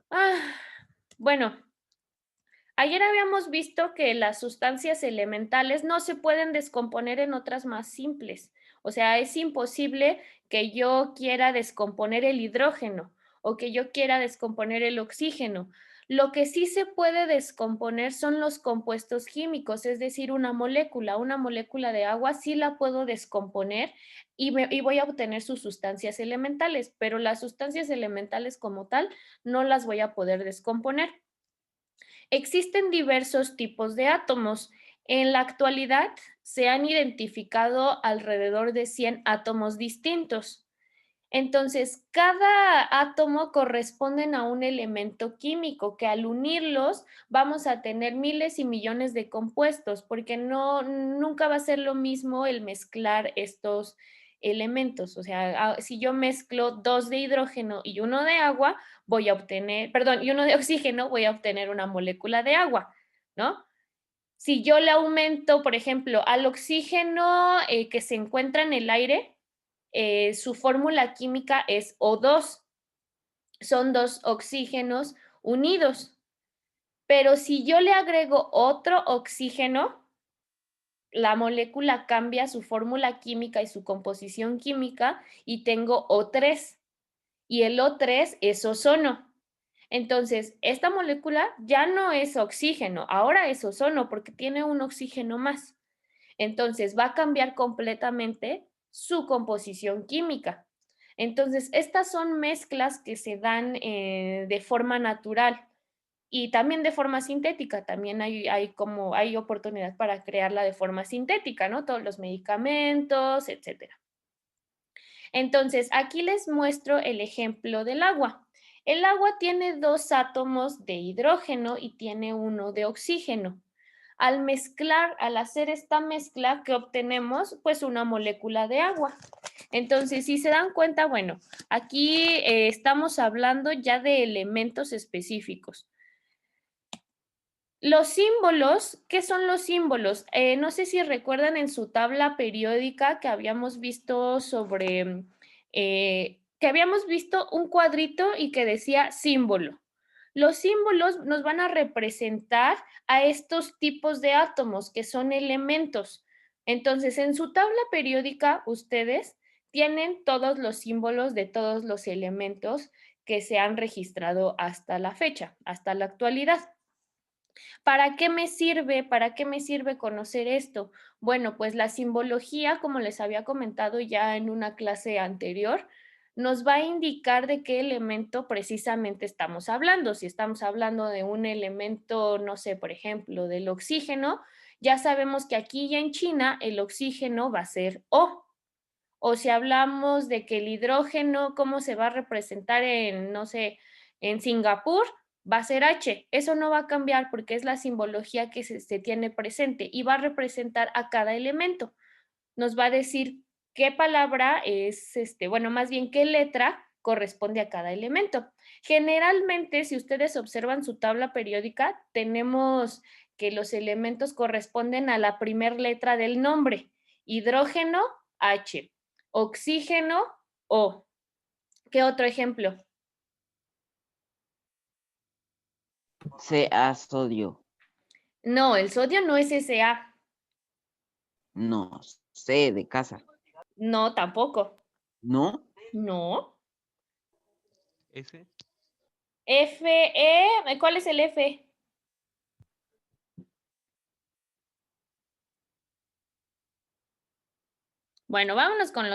Ah, bueno, ayer habíamos visto que las sustancias elementales no se pueden descomponer en otras más simples. O sea, es imposible que yo quiera descomponer el hidrógeno o que yo quiera descomponer el oxígeno. Lo que sí se puede descomponer son los compuestos químicos, es decir, una molécula de agua sí la puedo descomponer y voy a obtener sus sustancias elementales, pero las sustancias elementales como tal no las voy a poder descomponer. Existen diversos tipos de átomos. En la actualidad se han identificado alrededor de 100 átomos distintos. Entonces, cada átomo corresponde a un elemento químico que al unirlos vamos a tener miles y millones de compuestos, porque nunca va a ser lo mismo el mezclar estos elementos. O sea, si yo mezclo 2 de hidrógeno y uno de agua, voy a obtener, perdón, y uno de oxígeno, voy a obtener una molécula de agua, ¿no? Si yo le aumento, por ejemplo, al oxígeno que se encuentra en el aire, su fórmula química es O2, son dos oxígenos unidos. Pero si yo le agrego otro oxígeno, la molécula cambia su fórmula química y su composición química y tengo O3. Y el O3 es ozono. Entonces, esta molécula ya no es oxígeno, ahora es ozono porque tiene un oxígeno más. Entonces, va a cambiar completamente su composición química. Entonces, estas son mezclas que se dan de forma natural y también de forma sintética. También hay oportunidad para crearla de forma sintética, ¿no? Todos los medicamentos, etcétera. Entonces, aquí les muestro el ejemplo del agua. El agua tiene dos átomos de hidrógeno y tiene uno de oxígeno. Al mezclar, al hacer esta mezcla, ¿qué obtenemos? Pues una molécula de agua. Entonces, si se dan cuenta, bueno, aquí estamos hablando ya de elementos específicos. Los símbolos, ¿qué son los símbolos? No sé si recuerdan en su tabla periódica que habíamos visto sobre, que habíamos visto un cuadrito y que decía símbolo. Los símbolos nos van a representar a estos tipos de átomos que son elementos. Entonces, en su tabla periódica, ustedes tienen todos los símbolos de todos los elementos que se han registrado hasta la fecha, hasta la actualidad. ¿Para qué me sirve? ¿Para qué me sirve conocer esto? Bueno, pues la simbología, como les había comentado ya en una clase anterior, nos va a indicar de qué elemento precisamente estamos hablando. Si estamos hablando de un elemento, no sé, por ejemplo, del oxígeno, ya sabemos que aquí y en China el oxígeno va a ser O. O si hablamos de que el hidrógeno, cómo se va a representar en, no sé, en Singapur, va a ser H. Eso no va a cambiar porque es la simbología que se tiene presente y va a representar a cada elemento. Nos va a decir qué palabra es, bueno, más bien qué letra corresponde a cada elemento. Generalmente, si ustedes observan su tabla periódica, tenemos que los elementos corresponden a la primera letra del nombre. Hidrógeno, H. Oxígeno, O. ¿Qué otro ejemplo? Ca sodio. No, el sodio no es SA. No, C de casa. No, tampoco. ¿No? No. F. ¿Cuál es el F? Bueno, vámonos con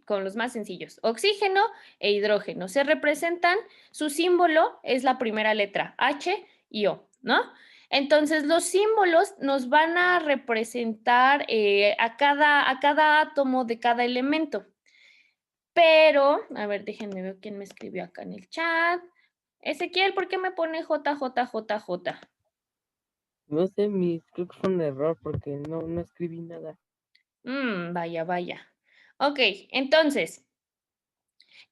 con los más sencillos. Oxígeno e hidrógeno. Se representan, su símbolo es la primera letra, H y O, ¿no? Entonces, los símbolos nos van a representar a cada átomo de cada elemento. Pero, a ver, déjenme ver quién me escribió acá en el chat. Ezequiel, ¿por qué me pone JJJJ? No sé, creo que fue un error porque no escribí nada. Vaya, vaya. Ok, entonces,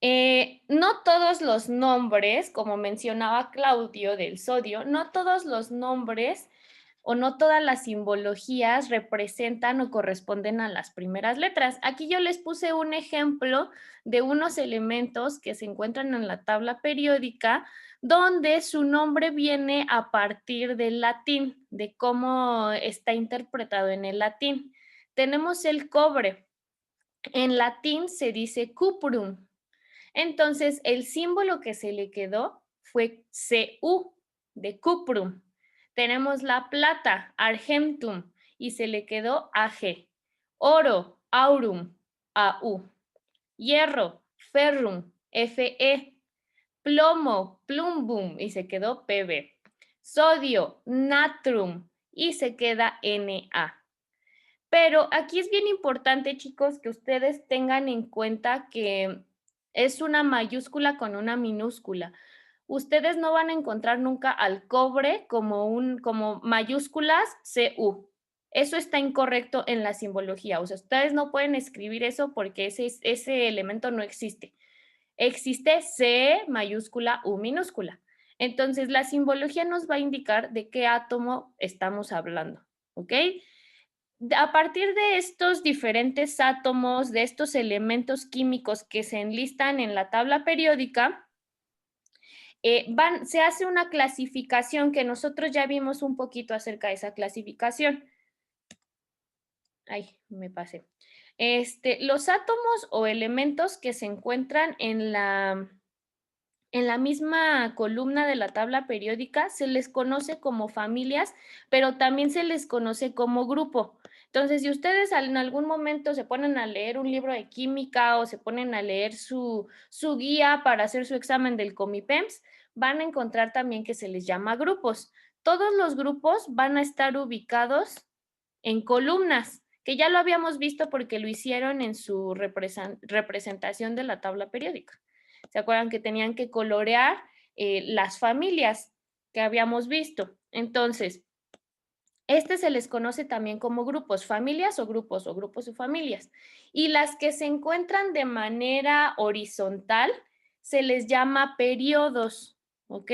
no todos los nombres, como mencionaba Claudio del sodio, no todos los nombres o no todas las simbologías representan o corresponden a las primeras letras. Aquí yo les puse un ejemplo de unos elementos que se encuentran en la tabla periódica donde su nombre viene a partir del latín, de cómo está interpretado en el latín. Tenemos el cobre. En latín se dice cuprum. Entonces, el símbolo que se le quedó fue Cu, de cuprum. Tenemos la plata, argentum, y se le quedó Ag. Oro, aurum, Au. Hierro, ferrum, Fe. Plomo, plumbum, y se quedó Pb. Sodio, natrum, y se queda Na. Pero aquí es bien importante, chicos, que ustedes tengan en cuenta que es una mayúscula con una minúscula. Ustedes no van a encontrar nunca al cobre como mayúsculas CU. Eso está incorrecto en la simbología. O sea, ustedes no pueden escribir eso porque ese elemento no existe. Existe C mayúscula, U minúscula. Entonces, la simbología nos va a indicar de qué átomo estamos hablando, ¿ok? A partir de estos diferentes átomos, de estos elementos químicos que se enlistan en la tabla periódica, se hace una clasificación que nosotros ya vimos un poquito acerca de esa clasificación. Ay, me pasé. Los átomos o elementos que se encuentran en la misma columna de la tabla periódica se les conoce como familias, pero también se les conoce como grupo. Entonces, si ustedes en algún momento se ponen a leer un libro de química o se ponen a leer su guía para hacer su examen del Comipems, van a encontrar también que se les llama grupos. Todos los grupos van a estar ubicados en columnas, que ya lo habíamos visto porque lo hicieron en su representación de la tabla periódica. ¿Se acuerdan que tenían que colorear las familias que habíamos visto? Entonces, se les conoce también como grupos, familias o grupos y familias. Y las que se encuentran de manera horizontal se les llama periodos, ¿ok?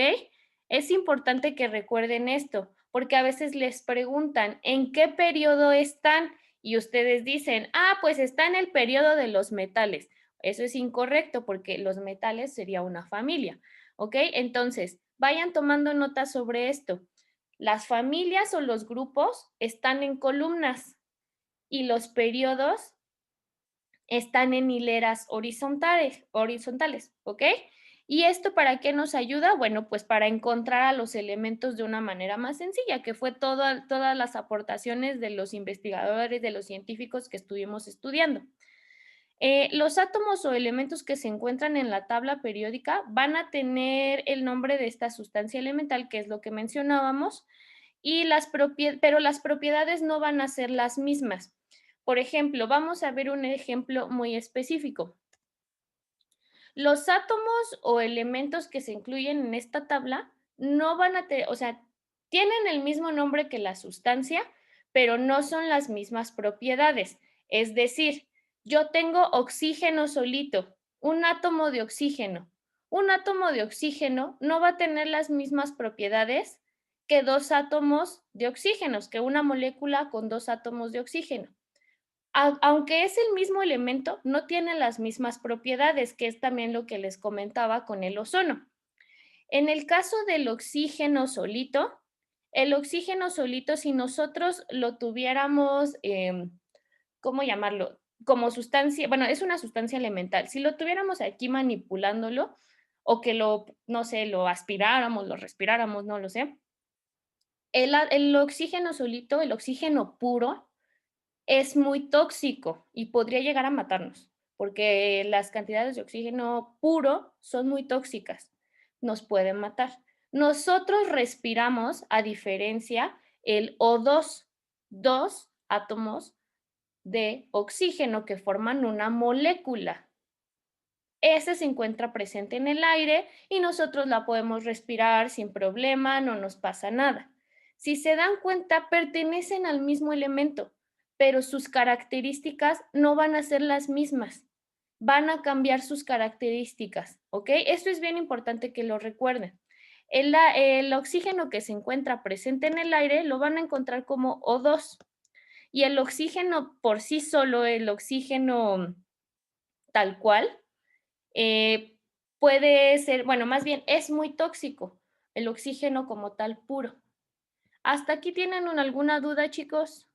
Es importante que recuerden esto, porque a veces les preguntan, ¿en qué periodo están? Y ustedes dicen, pues está en el periodo de los metales. Eso es incorrecto porque los metales sería una familia, ¿ok? Entonces, vayan tomando nota sobre esto. Las familias o los grupos están en columnas y los periodos están en hileras horizontales, ¿ok? ¿Y esto para qué nos ayuda? Bueno, pues para encontrar a los elementos de una manera más sencilla, que fue todas las aportaciones de los investigadores, de los científicos que estuvimos estudiando. Los átomos o elementos que se encuentran en la tabla periódica van a tener el nombre de esta sustancia elemental, que es lo que mencionábamos, pero las propiedades no van a ser las mismas. Por ejemplo, vamos a ver un ejemplo muy específico. Los átomos o elementos que se incluyen en esta tabla no van a tener, o sea, tienen el mismo nombre que la sustancia, pero no son las mismas propiedades. Es decir, yo tengo oxígeno solito, un átomo de oxígeno. Un átomo de oxígeno no va a tener las mismas propiedades que dos átomos de oxígenos, que una molécula con dos átomos de oxígeno. Aunque es el mismo elemento, no tiene las mismas propiedades, que es también lo que les comentaba con el ozono. En el caso del oxígeno solito, si nosotros lo tuviéramos, ¿cómo llamarlo? Como sustancia, bueno, es una sustancia elemental. Si lo tuviéramos aquí manipulándolo, o que no sé, lo aspiráramos, lo respiráramos, no lo sé, el oxígeno solito, el oxígeno puro, es muy tóxico y podría llegar a matarnos, porque las cantidades de oxígeno puro son muy tóxicas, nos pueden matar. Nosotros respiramos, a diferencia, el O2, dos átomos de oxígeno que forman una molécula. Ese se encuentra presente en el aire y nosotros la podemos respirar sin problema, no nos pasa nada. Si se dan cuenta, pertenecen al mismo elemento, pero sus características no van a ser las mismas. Van a cambiar sus características, ¿ok? Esto es bien importante que lo recuerden. El oxígeno que se encuentra presente en el aire lo van a encontrar como O2. Y el oxígeno por sí solo, el oxígeno tal cual, puede ser, bueno, más bien es muy tóxico, el oxígeno como tal puro. ¿Hasta aquí tienen alguna duda, chicos?